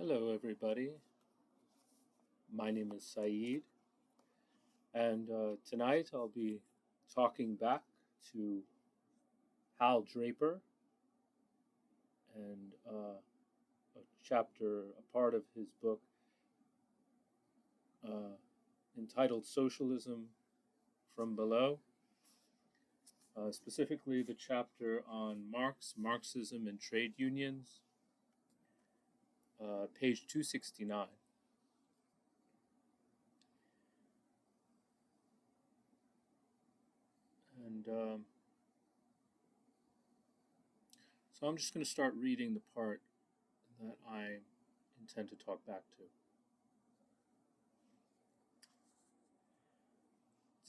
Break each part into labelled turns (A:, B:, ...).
A: Hello, everybody. My name is Saeed, and tonight I'll be talking back to Hal Draper and a part of his book uh, entitled Socialism from Below, specifically the chapter on Marx, Marxism, and trade unions, page 269. And so I'm just going to start reading the part that I intend to talk back to.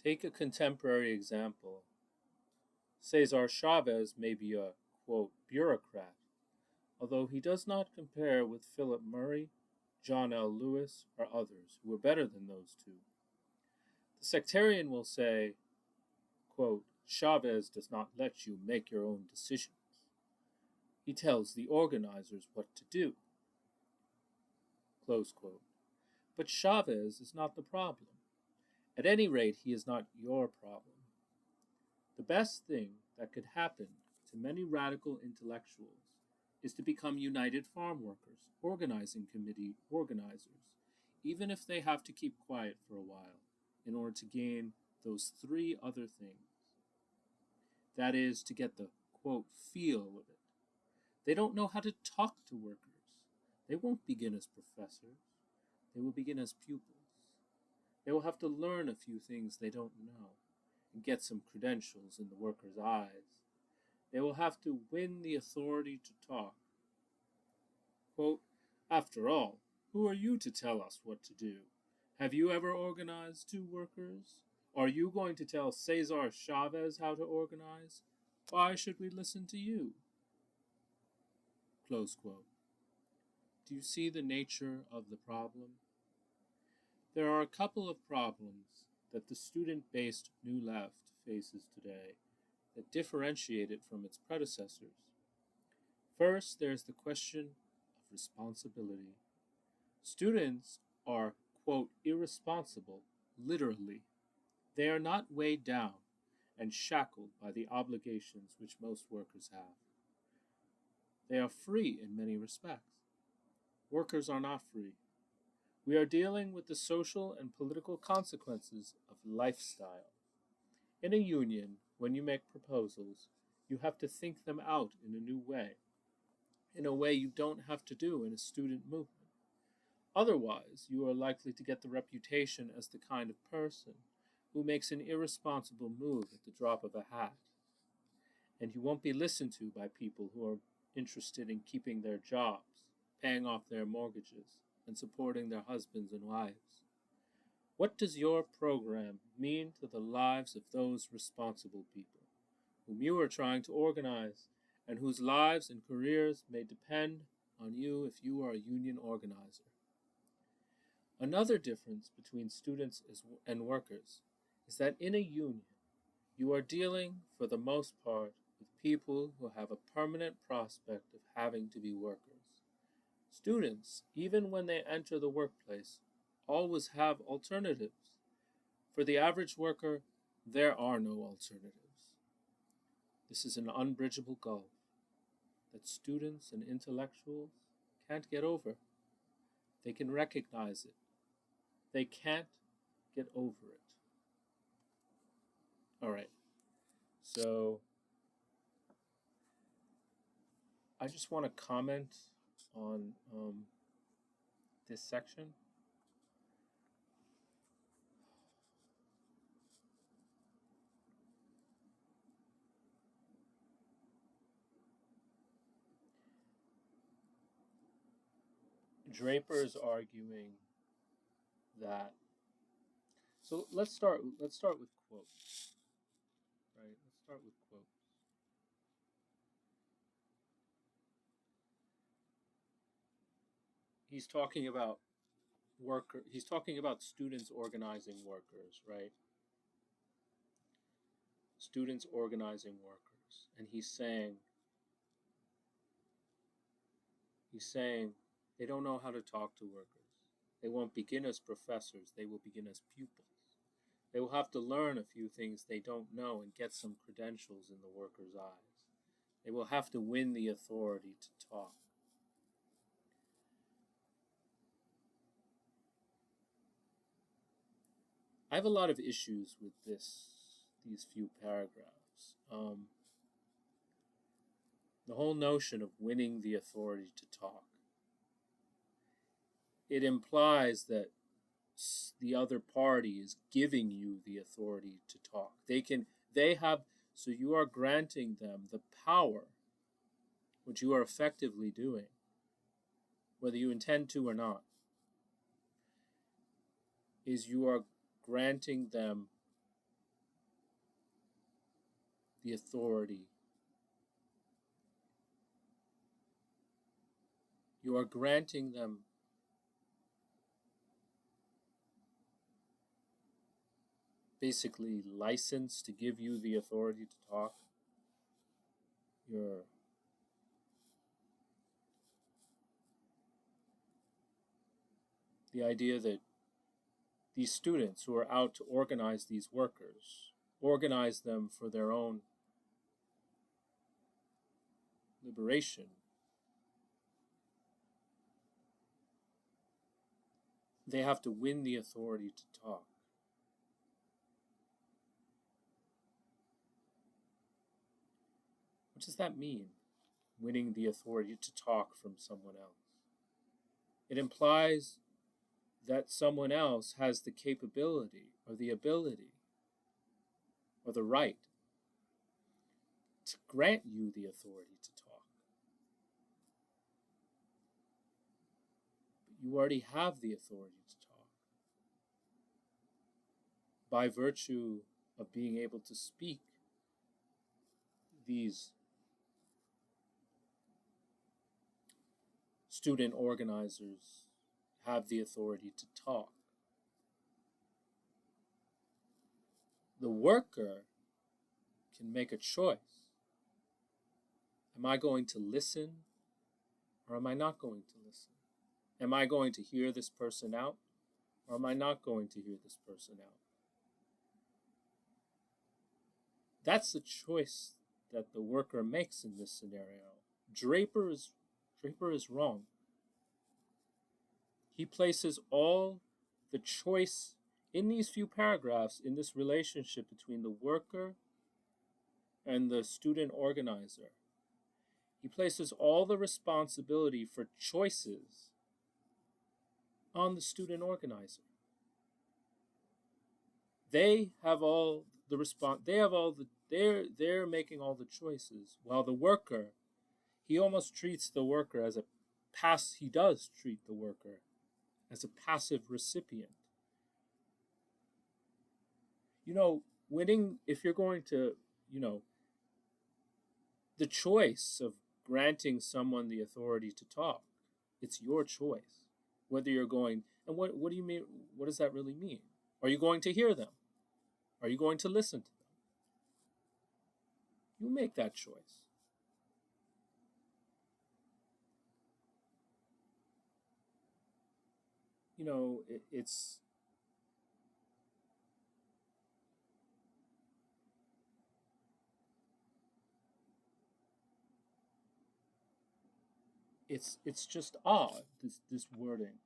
A: Take a contemporary example. Cesar Chavez may be a, quote, bureaucrat, although he does not compare with Philip Murray, John L. Lewis, or others who were better than those two. The sectarian will say, quote, Chavez does not let you make your own decisions. He tells the organizers what to do. Close quote. But Chavez is not the problem. At any rate, he is not your problem. The best thing that could happen to many radical intellectuals is to become United Farm Workers, organizing committee organizers, even if they have to keep quiet for a while in order to gain those three other things. That is, to get the, quote, feel of it. They don't know how to talk to workers. They won't begin as professors. They will begin as pupils. They will have to learn a few things they don't know and get some credentials in the workers' eyes. They will have to win the authority to talk. Quote, after all, who are you to tell us what to do? Have you ever organized two workers? Are you going to tell Cesar Chavez how to organize? Why should we listen to you? Close quote. Do you see the nature of the problem? There are a couple of problems that the student-based New Left faces today that differentiate it from its predecessors. First, there's the question of responsibility. Students are, quote, irresponsible, literally. They are not weighed down and shackled by the obligations which most workers have. They are free in many respects. Workers are not free. We are dealing with the social and political consequences of lifestyle. In a union, when you make proposals, you have to think them out in a new way, in a way you don't have to do in a student movement. Otherwise, you are likely to get the reputation as the kind of person who makes an irresponsible move at the drop of a hat. And you won't be listened to by people who are interested in keeping their jobs, paying off their mortgages, and supporting their husbands and wives. What does your program mean to the lives of those responsible people, whom you are trying to organize, and whose lives and careers may depend on you if you are a union organizer? Another difference between students and workers is that in a union, you are dealing, for the most part, with people who have a permanent prospect of having to be workers. Students, even when they enter the workplace, always have alternatives. For the average worker, there are no alternatives. This is an unbridgeable gulf that students and intellectuals can't get over. They can recognize it. They can't get over it. All right. So I just want to comment on this section. Draper is arguing that. So let's start with quotes. Right? Let's start with quotes. He's talking about he's talking about students organizing workers, right? Students organizing workers. And he's saying They don't know how to talk to workers. They won't begin as professors, they will begin as pupils. They will have to learn a few things they don't know and get some credentials in the workers' eyes. They will have to win the authority to talk. I have a lot of issues with these few paragraphs. The whole notion of winning the authority to talk. It implies that the other party is giving you the authority to talk. So you are granting them the power, which you are effectively doing, whether you intend to or not, is you are granting them the authority. You are granting them basically license to give you the authority to talk. The idea that these students who are out to organize these workers, organize them for their own liberation. They have to win the authority to talk. What does that mean, winning the authority to talk from someone else? It implies that someone else has the capability or the ability or the right to grant you the authority to talk. But you already have the authority to talk by virtue of being able to speak. These student organizers have the authority to talk. The worker can make a choice. Am I going to listen or am I not going to listen? Am I going to hear this person out or am I not going to hear this person out? That's the choice that the worker makes in this scenario. Draper is wrong. He places all the choice in these few paragraphs in this relationship between the worker and the student organizer. He places all the responsibility for choices on the student organizer. They have all the they're making all the choices, while the worker, he almost treats the worker as he does treat the worker as a passive recipient. Winning, if you're going to, the choice of granting someone the authority to talk, it's your choice. Whether you're going, and what do you mean? What does that really mean? Are you going to hear them? Are you going to listen to them? You make that choice. It's just odd, this wording.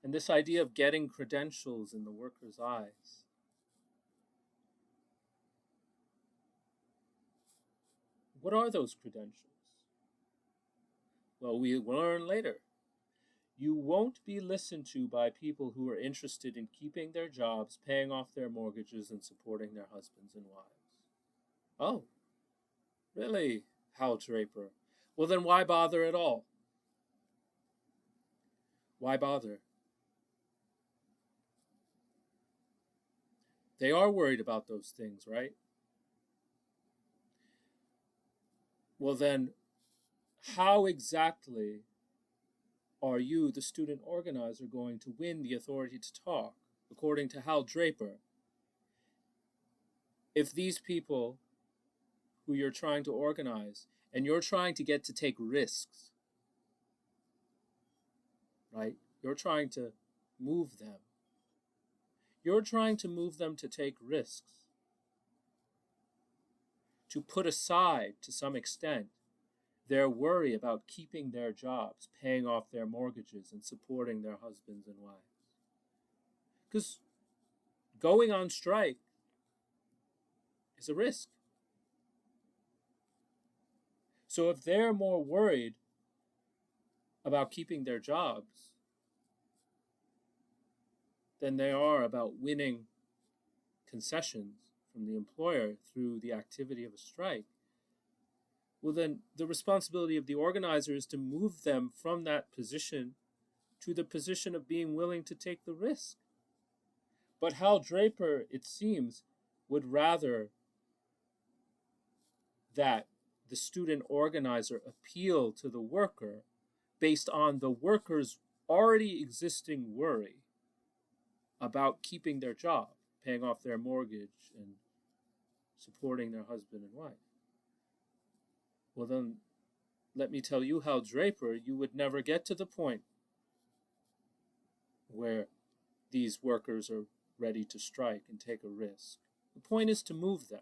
A: And this idea of getting credentials in the worker's eyes. What are those credentials? Well, we learn later. You won't be listened to by people who are interested in keeping their jobs, paying off their mortgages, and supporting their husbands and wives. Oh, really, Hal Draper? Well, then why bother at all? Why bother? They are worried about those things, right? Well, then, how exactly are you, the student organizer, going to win the authority to talk, according to Hal Draper, if these people who you're trying to organize and you're trying to get to take risks, right? You're trying to move them. You're trying to move them to take risks, to put aside, to some extent, their worry about keeping their jobs, paying off their mortgages, and supporting their husbands and wives. Because going on strike is a risk. So if they're more worried about keeping their jobs than they are about winning concessions from the employer through the activity of a strike, well, then the responsibility of the organizer is to move them from that position to the position of being willing to take the risk. But Hal Draper, it seems, would rather that the student organizer appeal to the worker based on the worker's already existing worry about keeping their job, paying off their mortgage, and supporting their husband and wife. Well, then, let me tell you, Hal Draper, you would never get to the point where these workers are ready to strike and take a risk. The point is to move them,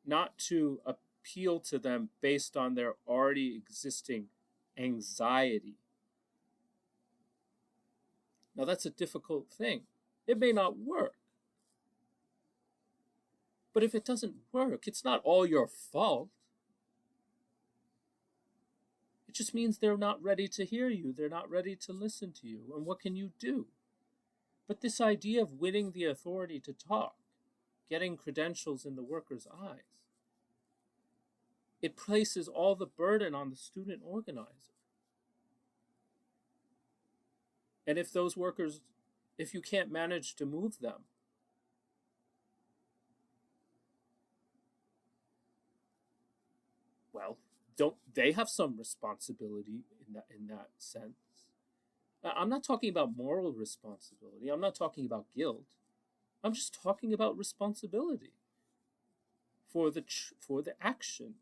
A: not to appeal to them based on their already existing anxiety. Now, that's a difficult thing. It may not work. But if it doesn't work, it's not all your fault. It just means they're not ready to hear you. They're not ready to listen to you. And what can you do? But this idea of winning the authority to talk, getting credentials in the workers' eyes, it places all the burden on the student organizer. And if those workers, if you can't manage to move them, well, don't they have some responsibility in that sense? I'm not talking about moral responsibility. I'm not talking about guilt. I'm just talking about responsibility for the action,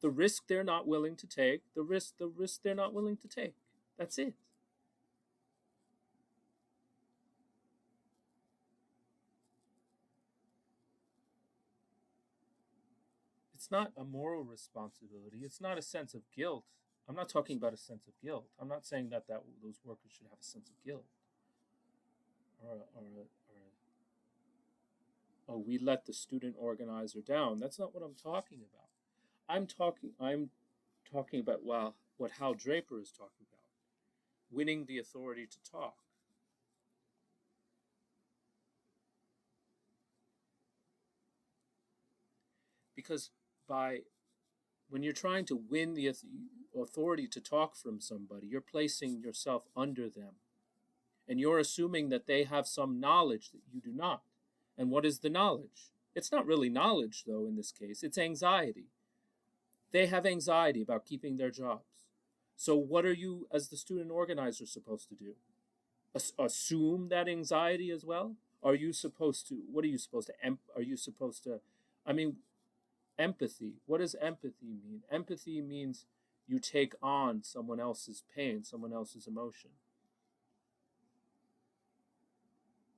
A: the risk they're not willing to take, the risk they're not willing to take. That's it. It's not a moral responsibility. It's not a sense of guilt. I'm not talking about a sense of guilt. I'm not saying that those workers should have a sense of guilt or we let the student organizer down. That's not what I'm talking about. I'm talking about, well, what Hal Draper is talking about, winning the authority to talk. Because when you're trying to win the authority to talk from somebody, you're placing yourself under them. And you're assuming that they have some knowledge that you do not. And what is the knowledge? It's not really knowledge, though, in this case. It's anxiety. They have anxiety about keeping their jobs. So what are you, as the student organizer, supposed to do? Assume that anxiety as well? Are you supposed to, what are you supposed to, are you supposed to, I mean, empathy. What does empathy mean? Empathy means you take on someone else's pain, someone else's emotion.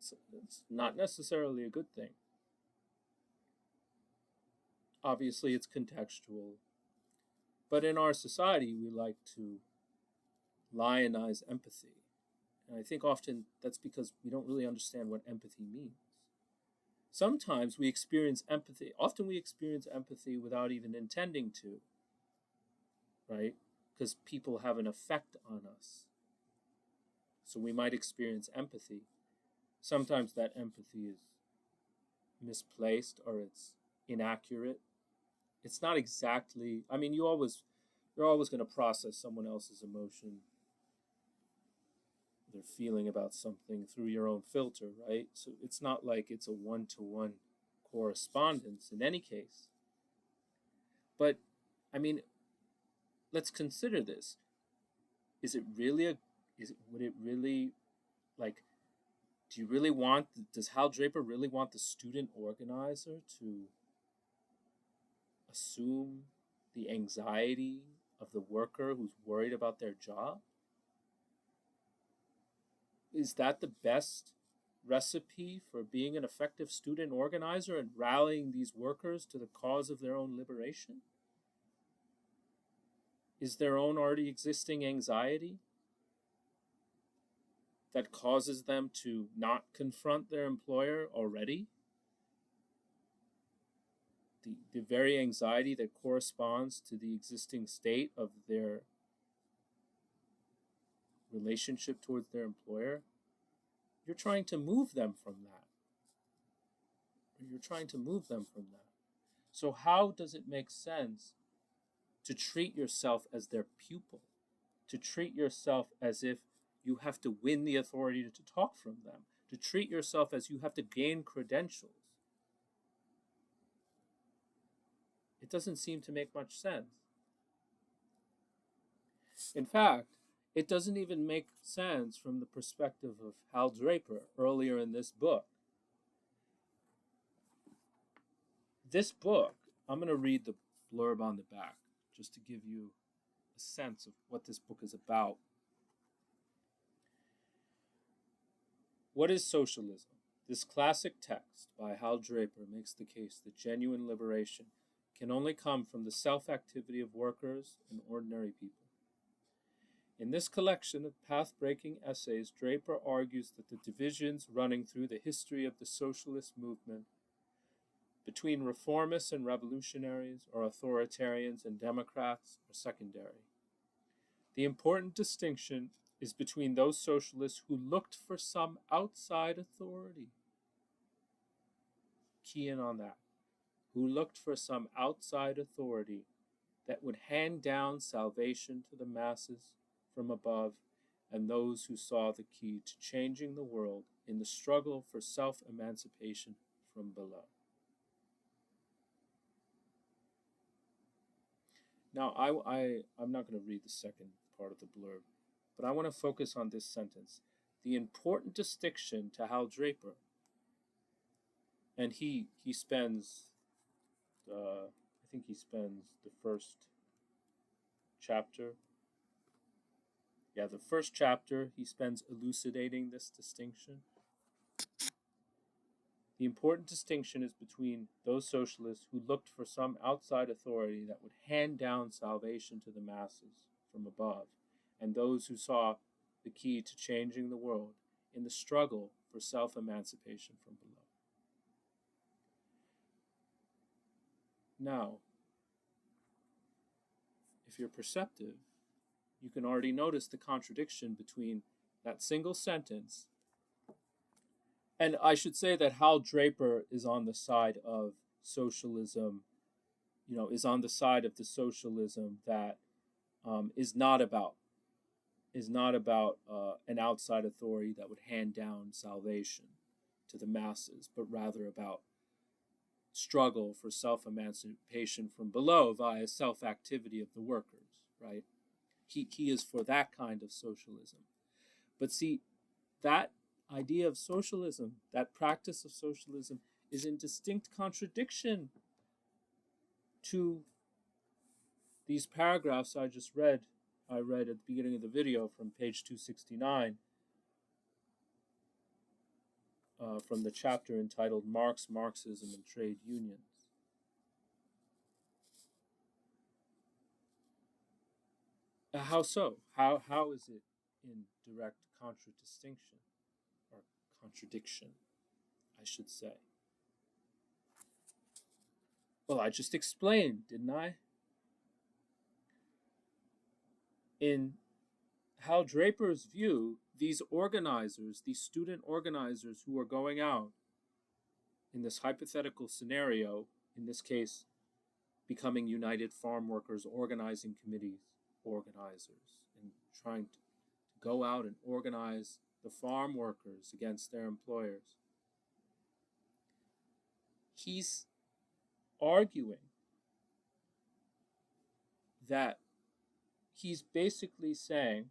A: So it's not necessarily a good thing. Obviously, it's contextual. But in our society, we like to lionize empathy. And I think often that's because we don't really understand what empathy means. Sometimes we experience empathy. Often we experience empathy without even intending to, right? Because people have an effect on us. So we might experience empathy. Sometimes that empathy is misplaced or it's inaccurate. It's not exactly, I mean, you're always going to process someone else's emotion, their feeling about something through your own filter, right? So it's not like it's a one-to-one correspondence in any case. But, I mean, let's consider this. Does Hal Draper really want the student organizer to assume the anxiety of the worker who's worried about their job? is that the best recipe for being an effective student organizer and rallying these workers to the cause of their own liberation? Is their own already existing anxiety that causes them to not confront their employer already? The very anxiety that corresponds to the existing state of their relationship towards their employer? You're trying to move them from that. You're trying to move them from that. So how does it make sense to treat yourself as their pupil? To treat yourself as if you have to win the authority to talk from them? To treat yourself as you have to gain credentials? It doesn't seem to make much sense. In fact, it doesn't even make sense from the perspective of Hal Draper earlier in this book. This book, I'm going to read the blurb on the back just to give you a sense of what this book is about. What is socialism? This classic text by Hal Draper makes the case that genuine liberation can only come from the self-activity of workers and ordinary people. In this collection of path-breaking essays, Draper argues that the divisions running through the history of the socialist movement between reformists and revolutionaries, or authoritarians and democrats, are secondary. The important distinction is between those socialists who looked for some outside authority. Key in on that. Who looked for some outside authority that would hand down salvation to the masses from above, and those who saw the key to changing the world in the struggle for self-emancipation from below. Now, I'm not going to read the second part of the blurb, but I want to focus on this sentence. The important distinction to Hal Draper, and he spends, I think he spends the first chapter, the first chapter he spends elucidating this distinction. The important distinction is between those socialists who looked for some outside authority that would hand down salvation to the masses from above, and those who saw the key to changing the world in the struggle for self-emancipation from below. Now, if you're perceptive, you can already notice the contradiction between that single sentence. And I should say that Hal Draper is on the side of socialism, is on the side of the socialism that is not about an outside authority that would hand down salvation to the masses, but rather about struggle for self-emancipation from below via self-activity of the workers, right? He is for that kind of socialism. But see, that idea of socialism, that practice of socialism, is in distinct contradiction to these paragraphs I just read. I read at the beginning of the video from page 269, from the chapter entitled Marx, Marxism, and Trade Unions. How so? How is it in direct contradistinction, or contradiction, I should say? Well, I just explained, didn't I? In Hal Draper's view, these organizers, these student organizers who are going out in this hypothetical scenario, in this case, becoming United Farm Workers Organizing Committees organizers and trying to go out and organize the farm workers against their employers. He's arguing that he's basically saying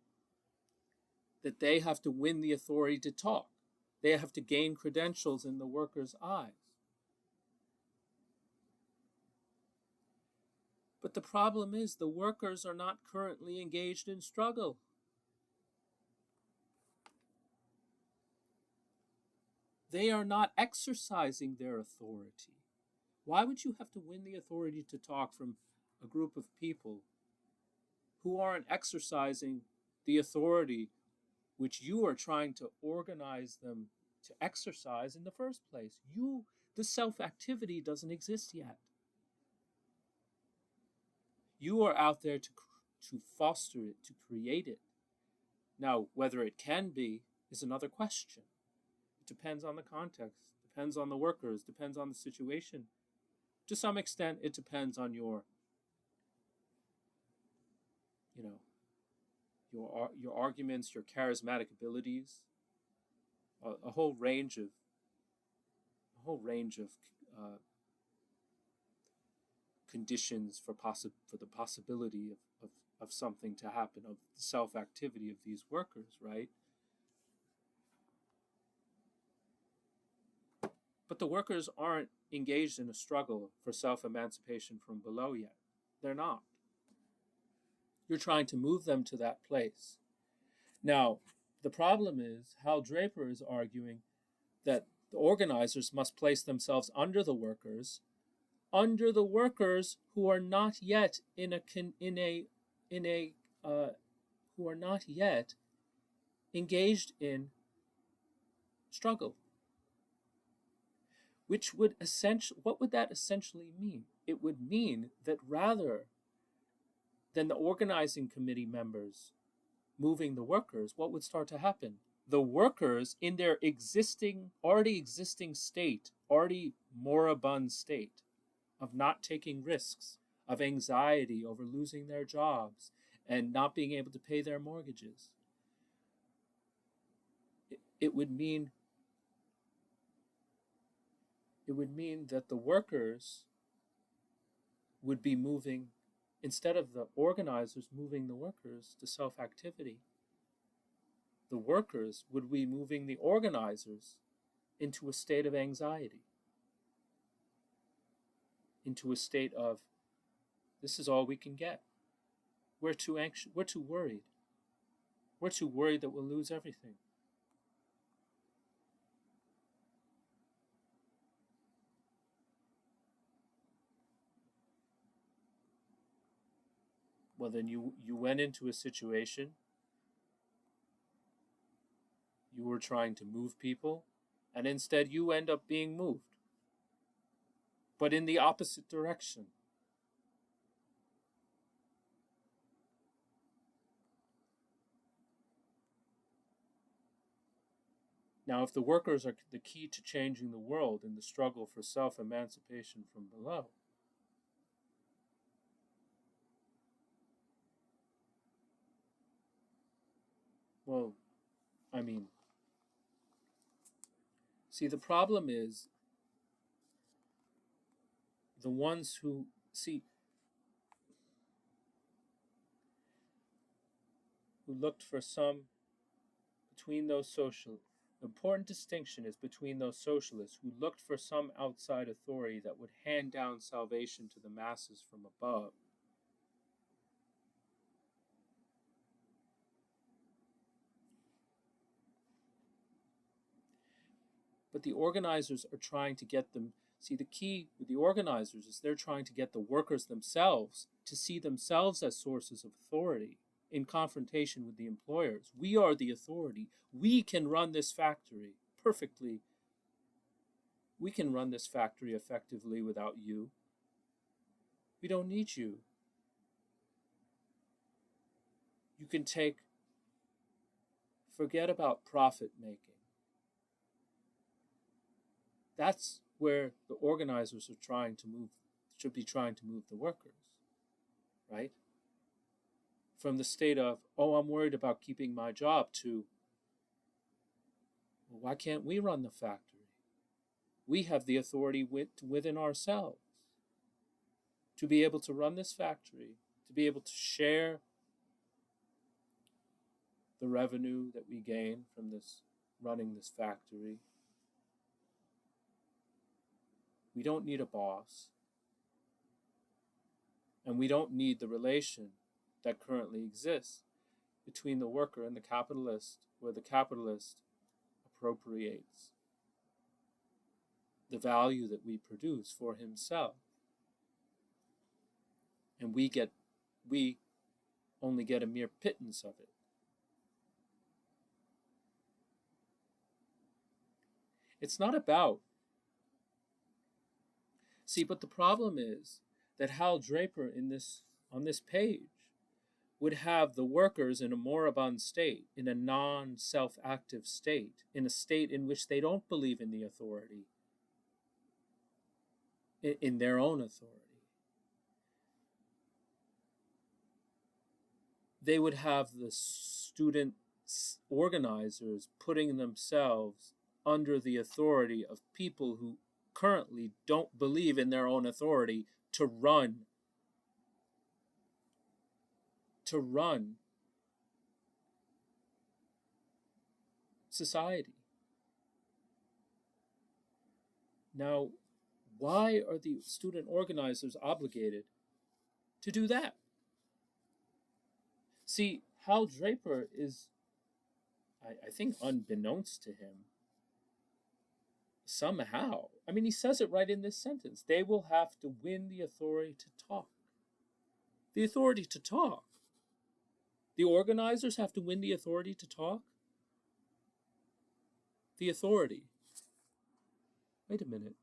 A: that they have to win the authority to talk. They have to gain credentials in the workers' eyes. But the problem is the workers are not currently engaged in struggle. they are not exercising their authority. Why would you have to win the authority to talk from a group of people who aren't exercising the authority which you are trying to organize them to exercise in the first place? The self-activity doesn't exist yet. You are out there to foster it, to create it. Now, whether it can be is another question. It depends on the context, depends on the workers, depends on the situation. To some extent, it depends on your arguments, your charismatic abilities, a whole range of uh, conditions for the possibility of something to happen, of the self-activity of these workers, right? But the workers aren't engaged in a struggle for self-emancipation from below yet. They're not. You're trying to move them to that place. Now, the problem is Hal Draper is arguing that the organizers must place themselves under the workers who are not yet who are not yet engaged in struggle. What would that essentially mean? It would mean that rather than the organizing committee members moving the workers, what would start to happen? The workers in their already existing state, already moribund state of not taking risks, of anxiety over losing their jobs and not being able to pay their mortgages. It would mean that the workers would be moving, instead of the organizers moving the workers to self-activity, the workers would be moving the organizers into a state of anxiety, into a state of, this is all we can get. We're too anxious, we're too worried. We're too worried that we'll lose everything. Well, then you went into a situation, you were trying to move people, and instead you end up being moved, but in the opposite direction. Now, if the workers are the key to changing the world in the struggle for self-emancipation from below, well, I mean, see, the problem is the ones who looked for some between those social. The important distinction is between those socialists who looked for some outside authority that would hand down salvation to the masses from above. But the organizers are trying to get them. See, the key with the organizers is they're trying to get the workers themselves to see themselves as sources of authority in confrontation with the employers. We are the authority. We can run this factory perfectly. We can run this factory effectively without you. We don't need you. You can forget about profit making. That's where the organizers should be trying to move the workers, right? From the state of, oh, I'm worried about keeping my job, to, well, why can't we run the factory? We have the authority within ourselves to be able to run this factory, to be able to share the revenue that we gain from running this factory. We don't need a boss. And we don't need the relation that currently exists between the worker and the capitalist, where the capitalist appropriates the value that we produce for himself. And we only get a mere pittance of it. It's not about. See, but the problem is that Hal Draper on this page would have the workers in a moribund state, in a non-self-active state, in a state in which they don't believe in the authority, in their own authority. They would have the student organizers putting themselves under the authority of people who currently don't believe in their own authority to run society. Now, why are the student organizers obligated to do that? See, Hal Draper is, I think, unbeknownst to him, somehow. I mean, he says it right in this sentence. They will have to win the authority to talk. The authority to talk. The organizers have to win the authority to talk? The authority. Wait a minute.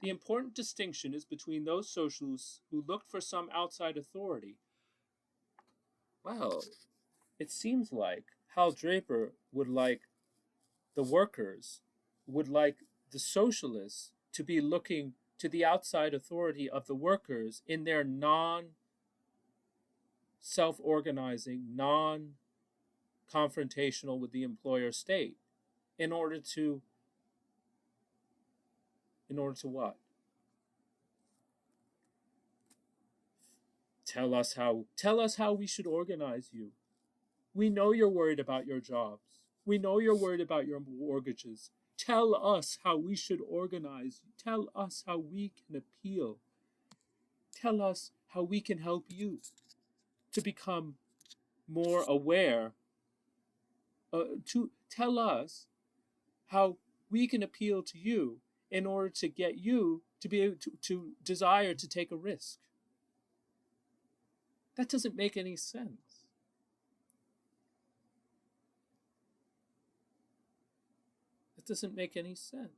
A: The important distinction is between those socialists who looked for some outside authority. Well, it seems like Hal Draper would like the workers, would like the socialists to be looking to the outside authority of the workers in their non-self-organizing, non-confrontational with the employer state in order to what? Tell us how we should organize you. We know you're worried about your jobs. We know you're worried about your mortgages. Tell us how we should organize. Tell us how we can appeal. Tell us how we can help you to become more aware. To tell us how we can appeal to you in order to get you to be able to desire to take a risk. That doesn't make any sense. It doesn't make any sense.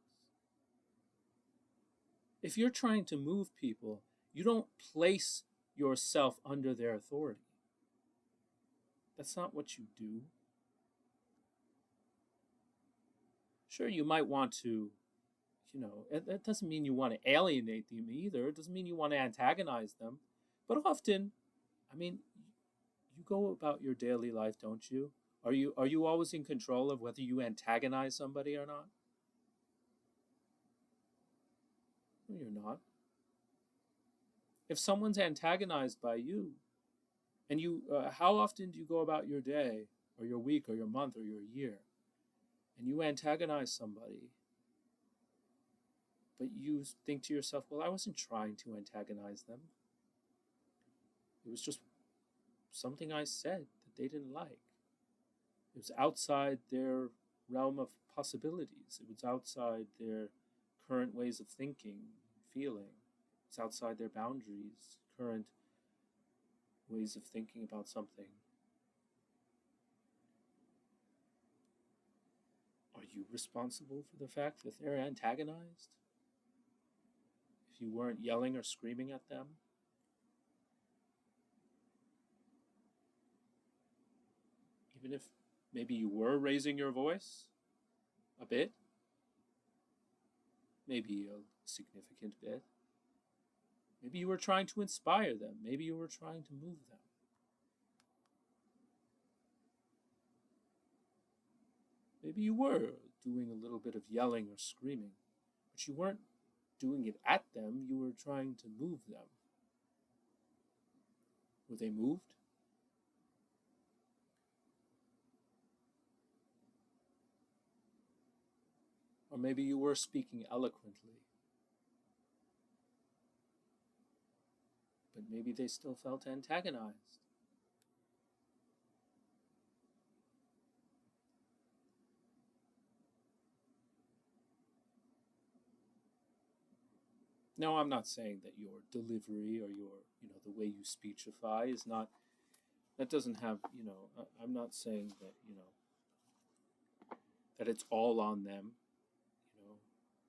A: If you're trying to move people, you don't place yourself under their authority. That's not what you do. Sure, you might want to, it doesn't mean you want to alienate them either. It doesn't mean you want to antagonize them. But often, I mean, you go about your daily life, don't you? Are you always in control of whether you antagonize somebody or not? No, you're not. If someone's antagonized by you, and how often do you go about your day, or your week, or your month, or your year, and you antagonize somebody, but you think to yourself, well, I wasn't trying to antagonize them. It was just something I said that they didn't like. It was outside their realm of possibilities. It was outside their current ways of thinking, feeling. It's outside their boundaries, current ways of thinking about something. Are you responsible for the fact that they're antagonized? If you weren't yelling or screaming at them? Even if maybe you were raising your voice a bit, maybe a significant bit. Maybe you were trying to inspire them. Maybe you were trying to move them. Maybe you were doing a little bit of yelling or screaming, but you weren't doing it at them. You were trying to move them. Were they moved? Or maybe you were speaking eloquently, but maybe they still felt antagonized. Now, I'm not saying that your delivery or your, the way you speechify is not, that doesn't have, I'm not saying that, that it's all on them.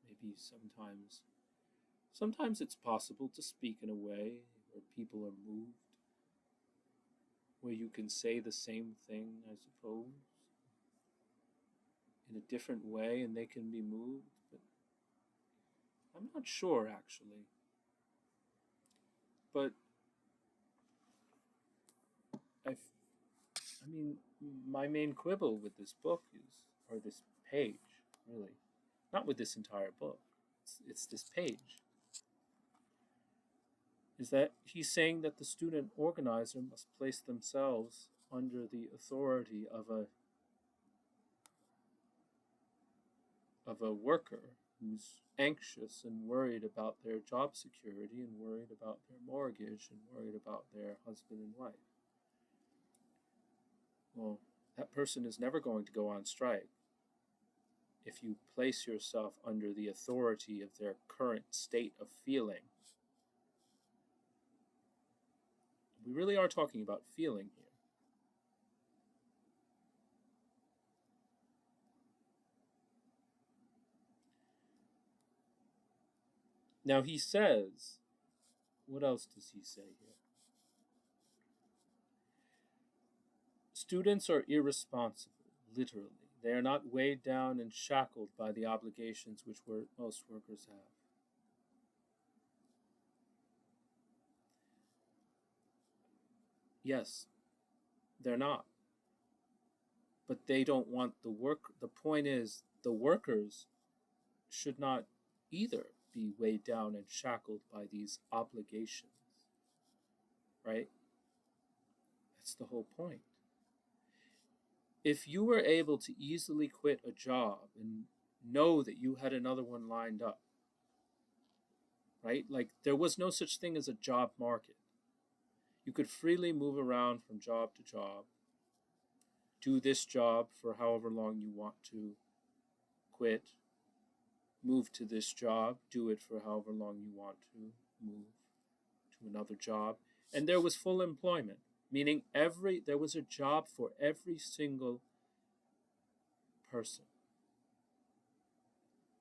A: Maybe sometimes it's possible to speak in a way where people are moved, where you can say the same thing, I suppose, in a different way and they can be moved, but I'm not sure actually. But I mean, my main quibble with this book or this page, really, not with this entire book, it's this page, is that he's saying that the student organizer must place themselves under the authority of a worker who's anxious and worried about their job security and worried about their mortgage and worried about their husband and wife. Well, that person is never going to go on strike if you place yourself under the authority of their current state of feeling. We really are talking about feeling here. Now he says, what else does he say here? Students are irresponsible, literally. They are not weighed down and shackled by the obligations which most workers have. Yes, they're not. But they don't want the work. The point is, the workers should not either be weighed down and shackled by these obligations. Right? That's the whole point. If you were able to easily quit a job and know that you had another one lined up, right? Like there was no such thing as a job market. You could freely move around from job to job, do this job for however long you want to, quit, move to this job, do it for however long you want to, move to another job. And there was full employment, meaning there was a job for every single person.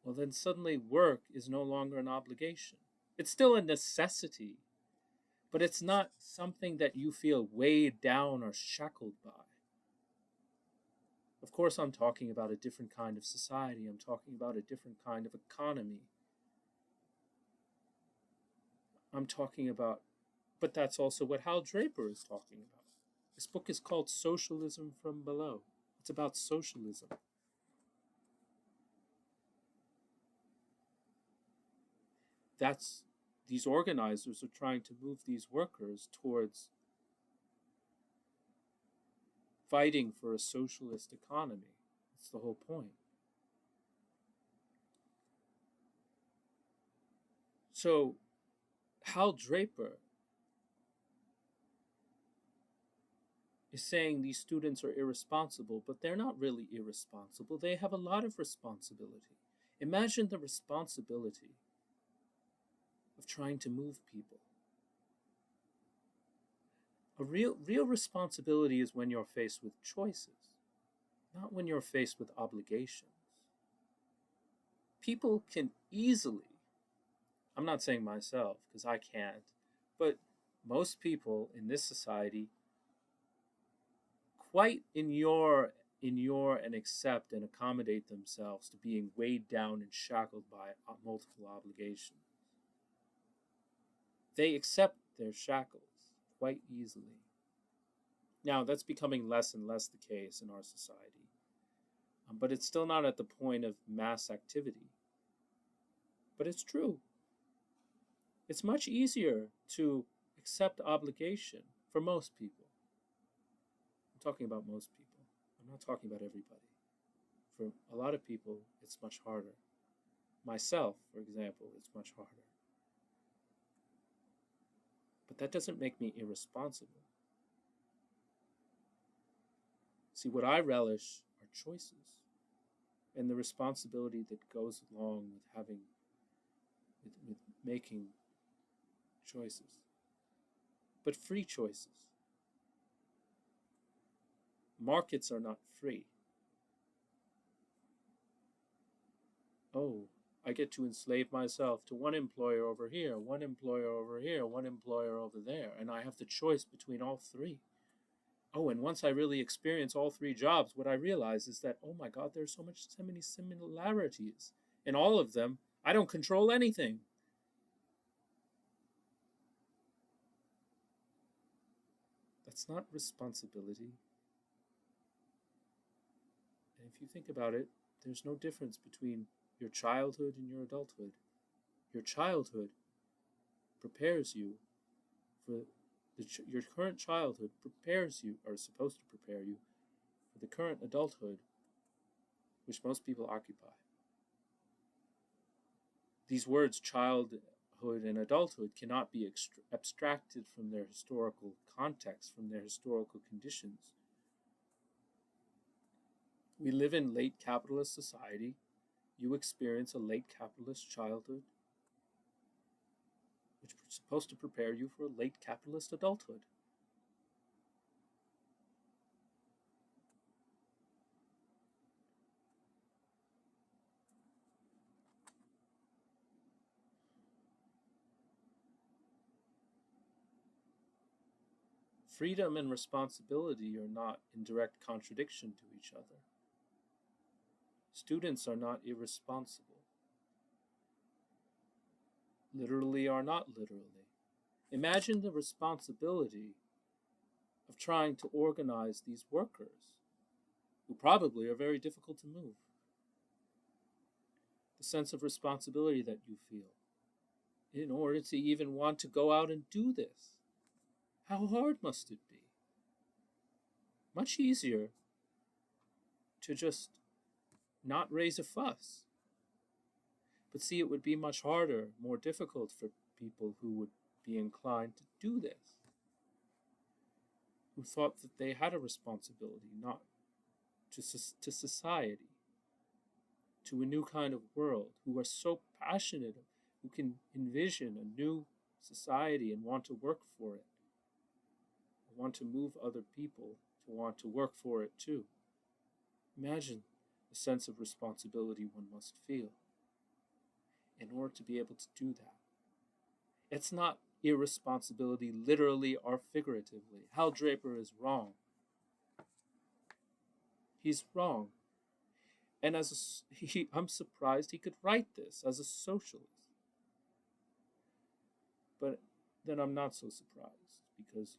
A: Well, then suddenly work is no longer an obligation. It's still a necessity, but it's not something that you feel weighed down or shackled by. Of course, I'm talking about a different kind of society. I'm talking about a different kind of economy. I'm talking about, but that's also what Hal Draper is talking about. This book is called Socialism from Below. It's about socialism. These organizers are trying to move these workers towards fighting for a socialist economy. That's the whole point. So, Hal Draper is saying these students are irresponsible, but they're not really irresponsible. They have a lot of responsibility. Imagine the responsibility of trying to move people. A real responsibility is when you're faced with choices, not when you're faced with obligations. People can easily, I'm not saying myself because I can't, but most people in this society quite inure and accept and accommodate themselves to being weighed down and shackled by multiple obligations. They accept their shackles quite easily. Now, that's becoming less and less the case in our society, but it's still not at the point of mass activity. But it's true. It's much easier to accept obligation for most people. I'm talking about most people. I'm not talking about everybody. For a lot of people, it's much harder. Myself, for example, it's much harder. But that doesn't make me irresponsible. See, what I relish are choices and the responsibility that goes along with making choices, but free choices. Markets are not free. Oh, I get to enslave myself to one employer over here, one employer over here, one employer over there, and I have the choice between all three. Oh, and once I really experience all three jobs, what I realize is that, oh my God, there's so many similarities. In all of them, I don't control anything. That's not responsibility. And if you think about it, there's no difference between your childhood and your adulthood. Your childhood prepares you for your current childhood prepares you, or is supposed to prepare you, for the current adulthood, which most people occupy. These words, childhood and adulthood, cannot be abstracted from their historical context, from their historical conditions. We live in late capitalist society. You experience a late capitalist childhood, which is supposed to prepare you for a late capitalist adulthood. Freedom and responsibility are not in direct contradiction to each other. Students are not irresponsible. Literally or not literally. Imagine the responsibility of trying to organize these workers, who probably are very difficult to move. The sense of responsibility that you feel in order to even want to go out and do this. How hard must it be? Much easier to just not raise a fuss. But see, it would be much harder, more difficult for people who would be inclined to do this, who thought that they had a responsibility, not to society, to a new kind of world, who are so passionate, who can envision a new society and want to work for it, want to move other people to want to work for it too. Imagine the sense of responsibility one must feel in order to be able to do that. It's not irresponsibility literally or figuratively. Hal Draper is wrong. He's wrong. And I'm surprised he could write this as a socialist. But then I'm not so surprised because,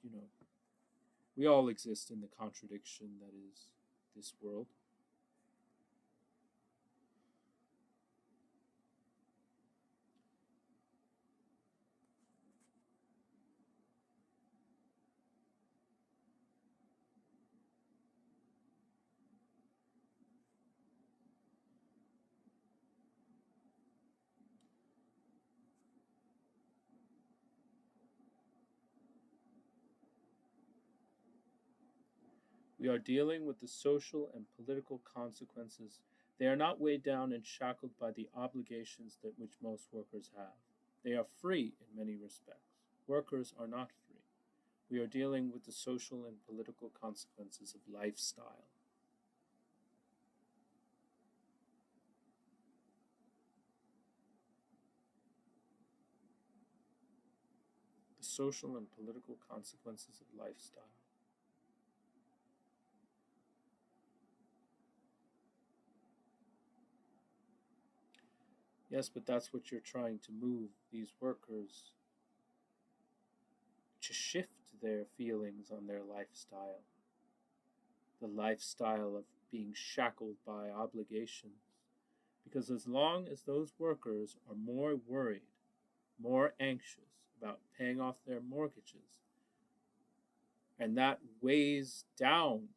A: we all exist in the contradiction that is this world. We are dealing with the social and political consequences. They are not weighed down and shackled by the obligations that which most workers have. They are free in many respects. Workers are not free. We are dealing with the social and political consequences of lifestyle. The social and political consequences of lifestyle. Yes, but that's what you're trying to move these workers to shift their feelings on their lifestyle. The lifestyle of being shackled by obligations. Because as long as those workers are more worried, more anxious about paying off their mortgages, and that weighs down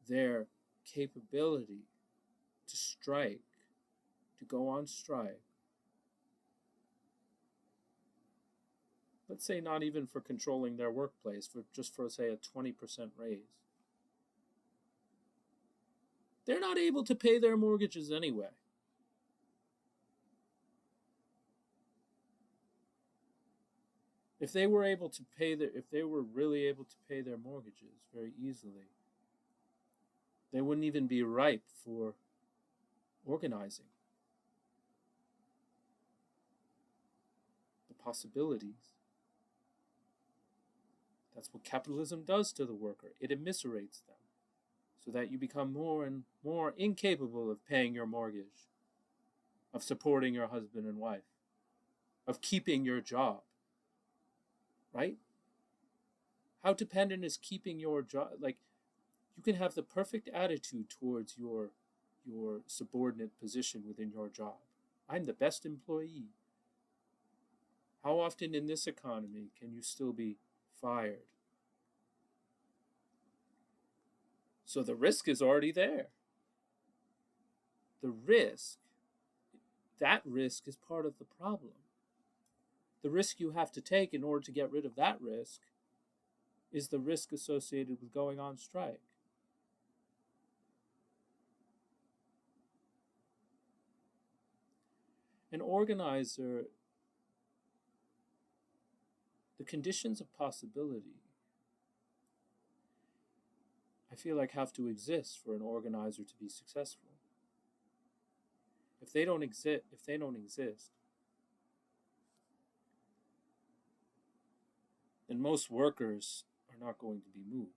A: their capability to strike, to go on strike. Let's say not even for controlling their workplace, just for say a 20% raise. They're not able to pay their mortgages anyway. If they were able to pay if they were really able to pay their mortgages very easily, they wouldn't even be ripe for organizing. The possibilities. That's what capitalism does to the worker. It immiserates them so that you become more and more incapable of paying your mortgage, of supporting your husband and wife, of keeping your job. Right? How dependent is keeping your job? Like, you can have the perfect attitude towards your subordinate position within your job. I'm the best employee. How often in this economy can you still be fired? So the risk is already there. The risk, that risk is part of the problem. The risk you have to take in order to get rid of that risk is the risk associated with going on strike. An organizer, the conditions of possibility, I feel like have to exist for an organizer to be successful. If they don't exist, then most workers are not going to be moved.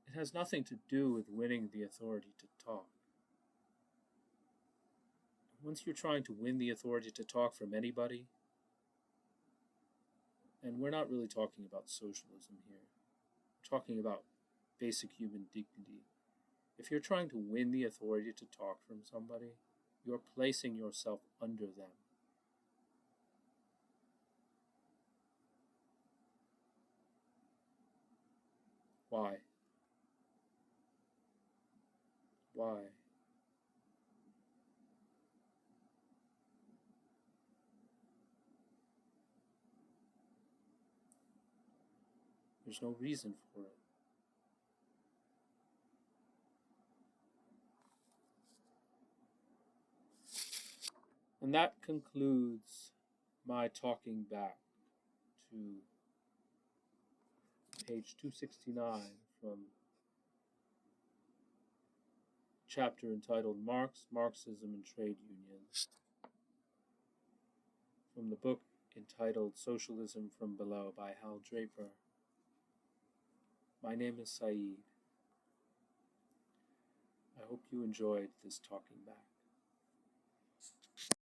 A: It has nothing to do with winning the authority to talk. Once you're trying to win the authority to talk from anybody, and we're not really talking about socialism here, we're talking about basic human dignity. If you're trying to win the authority to talk from somebody, you're placing yourself under them. Why? Why? There's no reason for it. And that concludes my talking back to page 269 from chapter entitled Marx, Marxism, and Trade Unions, from the book entitled Socialism from Below by Hal Draper. My name is Saeed. I hope you enjoyed this talking back.